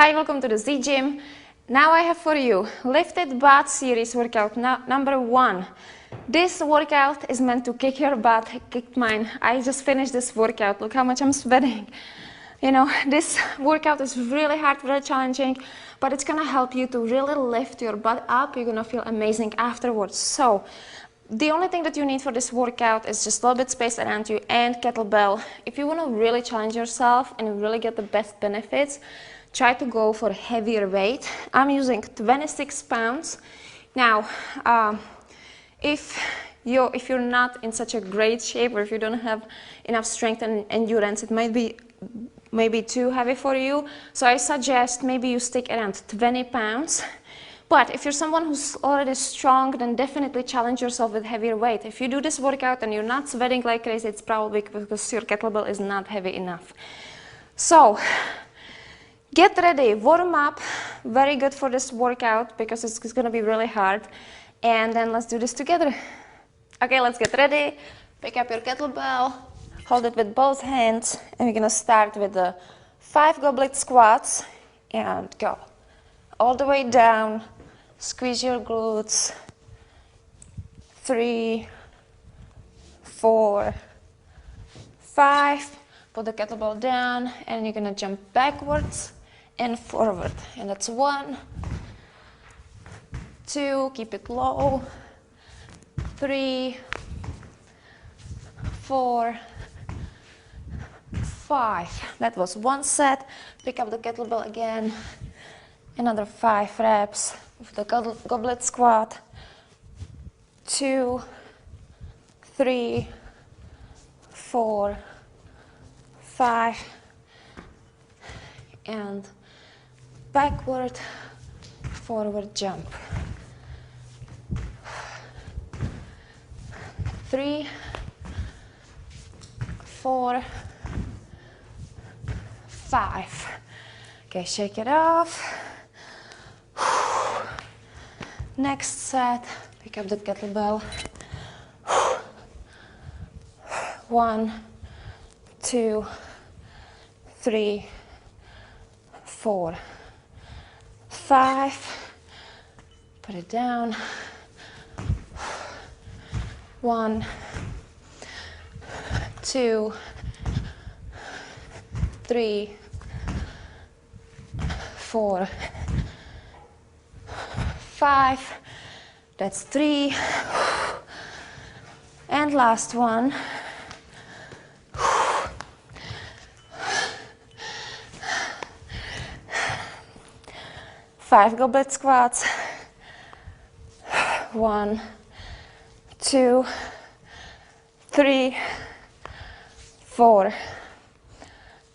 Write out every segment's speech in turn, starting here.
Hi, welcome to the Z Gym. Now I have for you lifted butt series workout number 1. This workout is meant to kick your butt, kick mine. I just finished this workout. Look how much I'm sweating. You know, this workout is really hard, really challenging, but it's gonna help you to really lift your butt up. You're gonna feel amazing afterwards. So, the only thing that you need for this workout is just a little bit space around you and kettlebell. If you wanna really challenge yourself and really get the best benefits, try to go for heavier weight. I'm using 26 pounds. Now, if you're not in such a great shape, or if you don't have enough strength and endurance, it might be maybe too heavy for you. So I suggest maybe you stick around 20 pounds. But if you're someone who's already strong, then definitely challenge yourself with heavier weight. If you do this workout and you're not sweating like crazy, it's probably because your kettlebell is not heavy enough. So, get ready, warm up, very good for this workout because it's gonna be really hard. And then let's do this together. Okay, let's get ready. Pick up your kettlebell, hold it with both hands, and we're gonna start with the 5 goblet squats and go. All the way down, squeeze your glutes. 3, 4, 5. Put the kettlebell down and you're gonna jump backwards and forward. And that's 1, 2, keep it low. 3, 4, 5. That was 1 set. Pick up the kettlebell again. Another 5 reps of the goblet squat. 2, 3, 4, 5. And backward, forward jump. 3, 4, 5. Okay, shake it off. Next set, pick up the kettlebell. 1, 2, 3, 4, 5. Put it down. 1, 2, 3, 4, 5. That's 3. And last one. 5 goblet squats. 1, 2, 3, 4,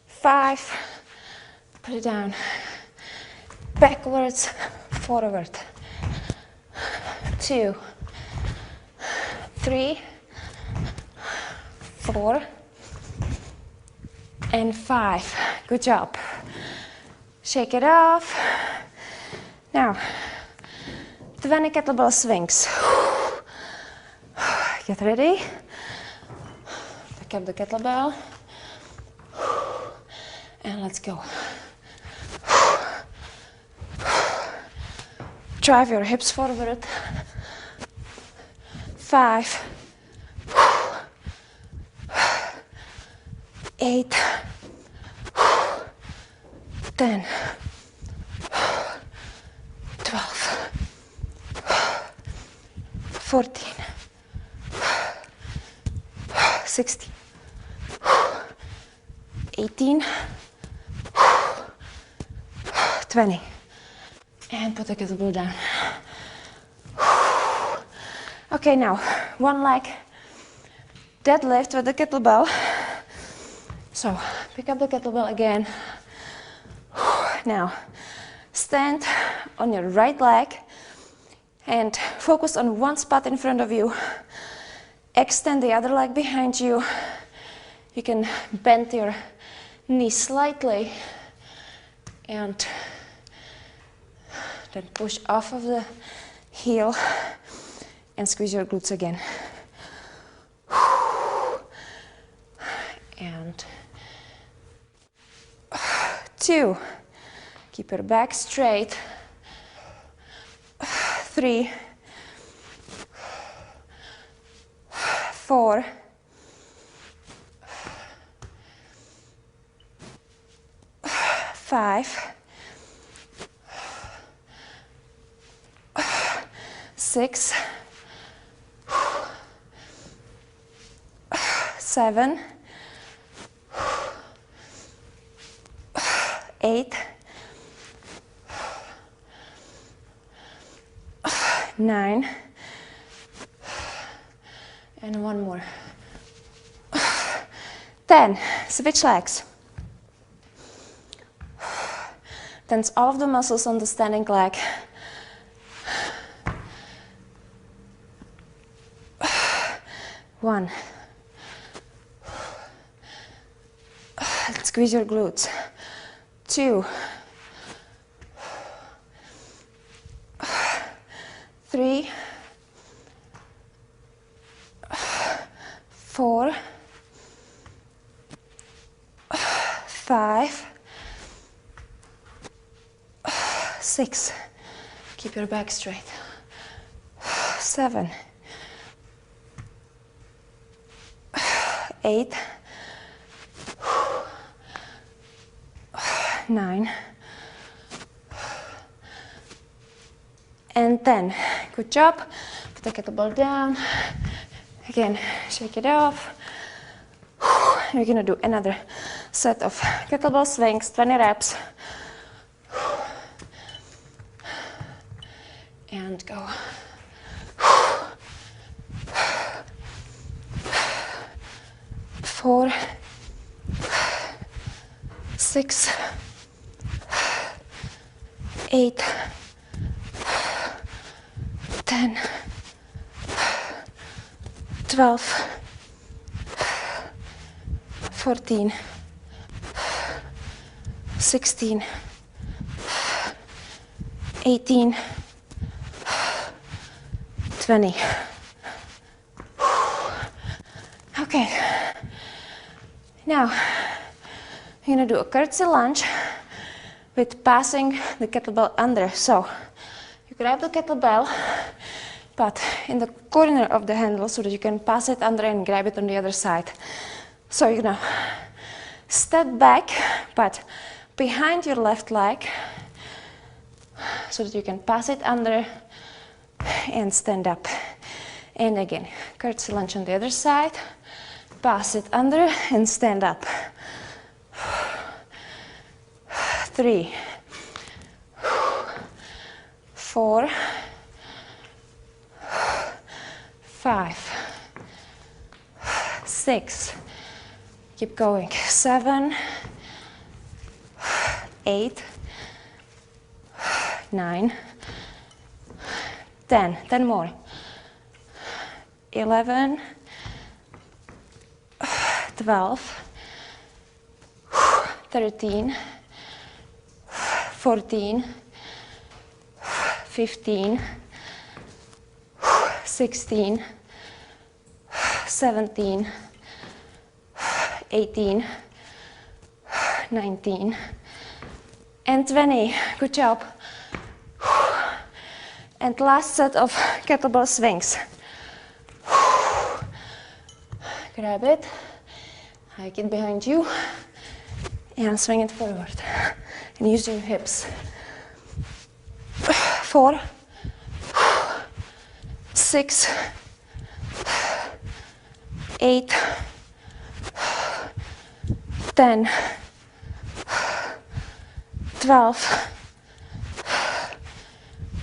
5. Put it down. Backwards, forward. 2, 3, 4, and 5. Good job. Shake it off. Now, 20 kettlebell swings. Get ready. Pick up the kettlebell. And let's go. Drive your hips forward. 5, 8, 10, 12, 14, 16, 18, 20. And put the kettlebell down. Okay, now, 1 leg deadlift with the kettlebell. So, pick up the kettlebell again. Now, stand on your right leg and focus on one spot in front of you. Extend the other leg behind you. You can bend your knee slightly and then push off of the heel and squeeze your glutes again. And 2. Keep your back straight. 3, 4, 5, 6, 7, 8, 9, and one more. 10. Switch legs. Tense all of the muscles on the standing leg. 1. Squeeze your glutes. 2. 3, 4, 5, 6. Keep your back straight. 7, 8, 9, and 10. Good job. Put the kettlebell down. Again, shake it off. You're gonna do another set of kettlebell swings, 20 reps. And go. 4, 6, 8, 10, 12, 14, 16, 18, 20. Okay. Now, you're gonna do a curtsy lunge with passing the kettlebell under. So, you grab the kettlebell, but in the corner of the handle so that you can pass it under and grab it on the other side. So you're gonna step back, but behind your left leg so that you can pass it under and stand up. And again, curtsy lunge on the other side, pass it under and stand up. 3, 4, 5, 6, keep going, 7, 8, 9, 10, 10 more, 11, 12, 13, 14, 15, 16, 17, 18, 19, and 20. Good job. And last set of kettlebell swings. Grab it, hike it behind you, and swing it forward. And use your hips. 4, 6, 8, 10, 12,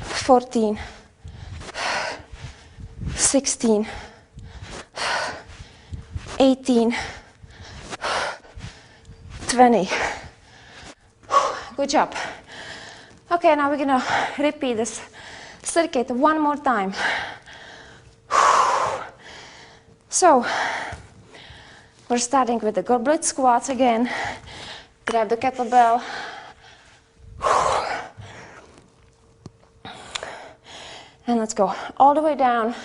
14, 16, 18, 20. Good job. Okay, now we're gonna repeat this circuit one more time. So, we're starting with the goblet squats again. Grab the kettlebell. And let's go all the way down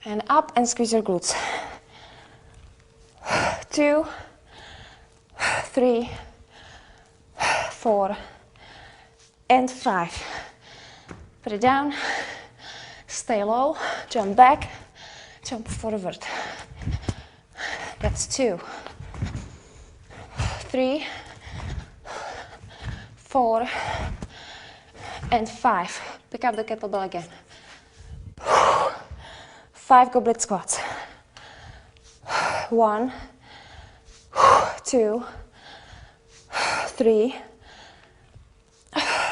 and up and squeeze your glutes. 2, 3, 4, and 5. Put it down, stay low, jump back, jump forward. That's 2, 3, 4, and 5. Pick up the kettlebell again. 5 goblet squats. 1, 2, 3,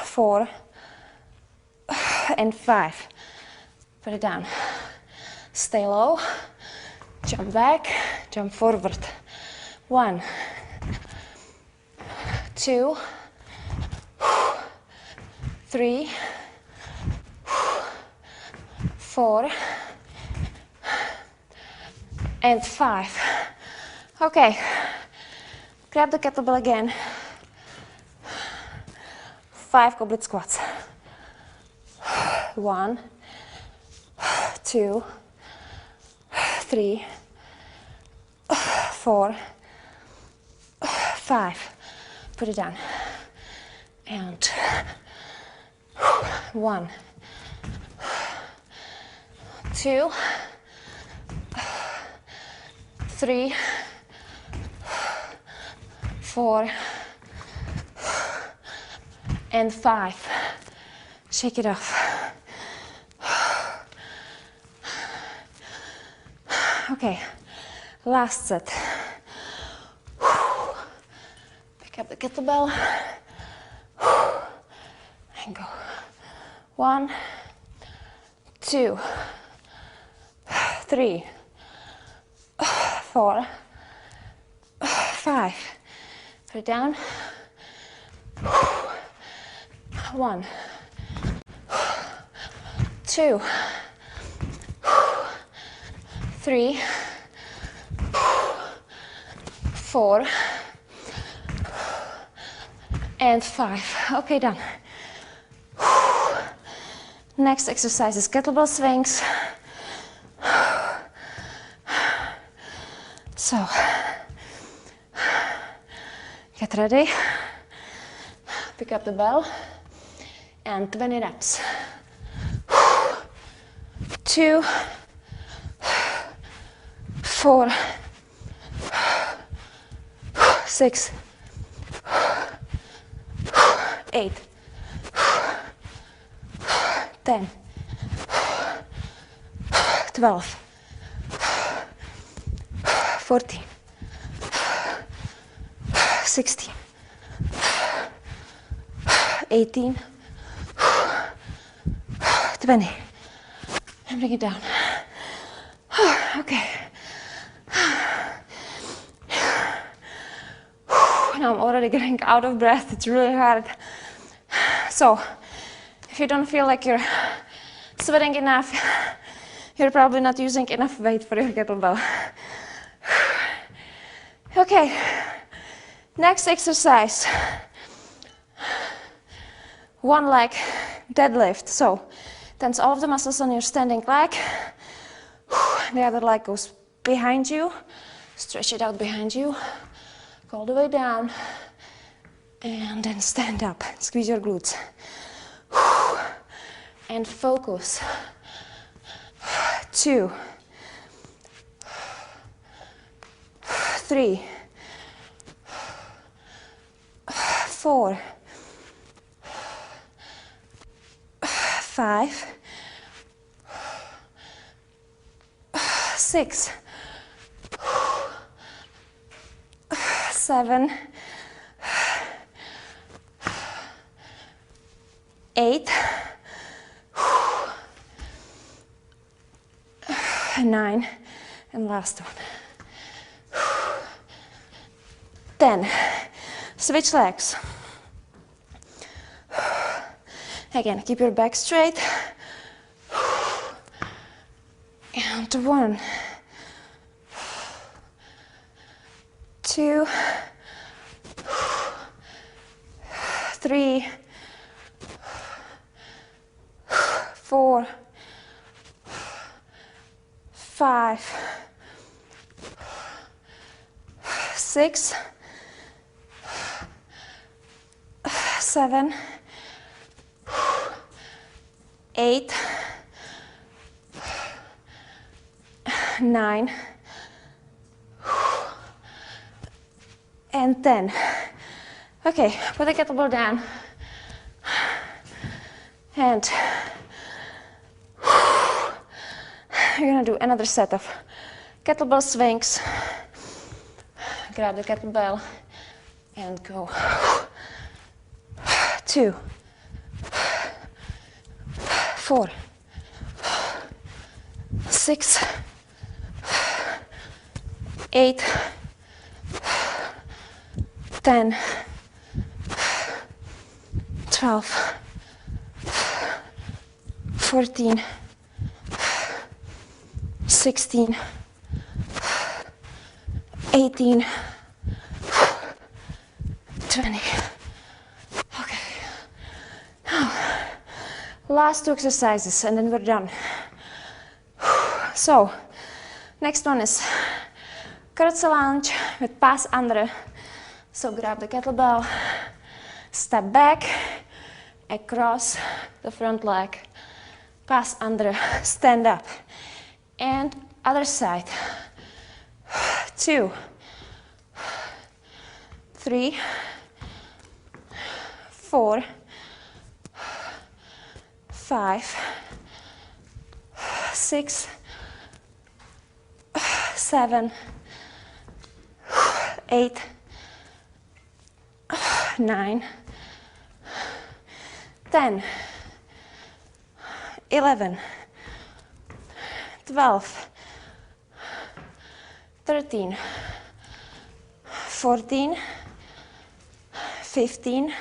4, and 5. Put it down. Stay low. Jump back. Jump forward. 1, 2, 3, 4, and 5. Okay. Grab the kettlebell again. 5 goblet squats. 1, 2, 3, 4, 5. Put it down. And 1, 2, 3, 4, and 5. Shake it off. Okay, last set. Pick up the kettlebell and go. 1, 2, 3, 4, 5. Put it down. 1, 2, 3, 4, and 5. Okay, done. Next exercise is kettlebell swings. So, get ready. Pick up the bell and 20 reps. 2, 4, 6, 8, 10, 12, 14, 16, 18, 20, and bring it down. Okay. Now I'm already getting out of breath. It's really hard. So, if you don't feel like you're sweating enough, you're probably not using enough weight for your kettlebell. Okay, next exercise. One leg deadlift. So, tense all of the muscles on your standing leg. The other leg goes behind you. Stretch it out behind you. Go all the way down. And then stand up. Squeeze your glutes. And focus. 2, 3, 4, 5, 6, 7, 8, 9, and last one. 10. Switch legs. Again, keep your back straight. And 1, 2, 3, 4, 5, 6, 7, 8, 9, and 10. Okay, put the kettlebell down. And you're gonna do another set of kettlebell swings. Grab the kettlebell and go. 2, 4, 6, 8, 10, 12, 14, 16, 18, 20. Okay. Now, last 2 exercises and then we're done. So, next one is curtsy lunge with pass under. So grab the kettlebell, step back, across the front leg, pass under, stand up, and other side. 2, 3, 4, 5, 6, 7, 8, 9, 10, 11, 12, 13, 14, 15,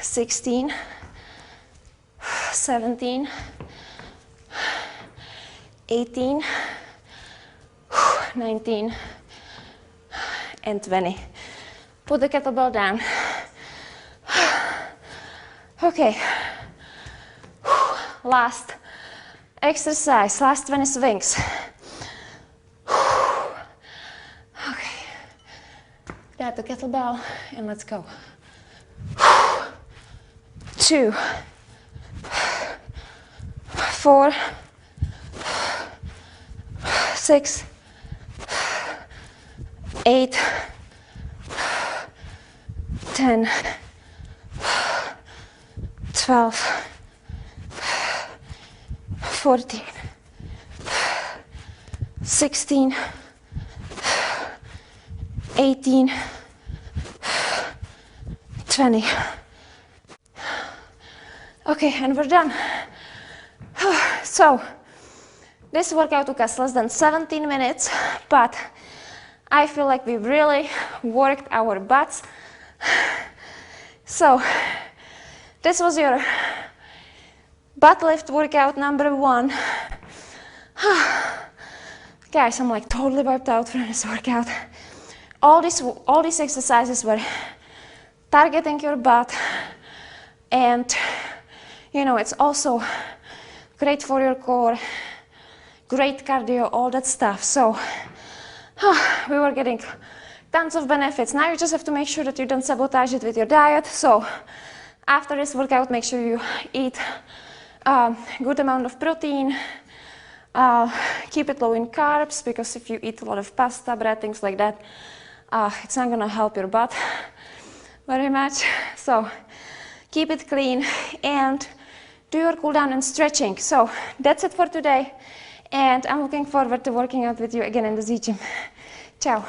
16, 17, 18, 19, and 20. Put the kettlebell down. Okay. Last exercise, last 20 swings. Okay. Grab the kettlebell and let's go. 2, 4, 6, 8, 10, 12, 14, 16, 18, 20. Okay, and we're done. So, this workout took us less than 17 minutes, but I feel like we really worked our butts. So, this was your butt lift workout number 1. Guys, I'm like totally wiped out from this workout. All these exercises were targeting your butt, and you know, it's also great for your core, great cardio, all that stuff. So we were getting tons of benefits. Now you just have to make sure that you don't sabotage it with your diet. So after this workout, make sure you eat a good amount of protein. Keep it low in carbs, because if you eat a lot of pasta, bread, things like that, it's not gonna help your butt very much. So keep it clean and do your cool down and stretching. So that's it for today, and I'm looking forward to working out with you again in the Z Gym. Ciao.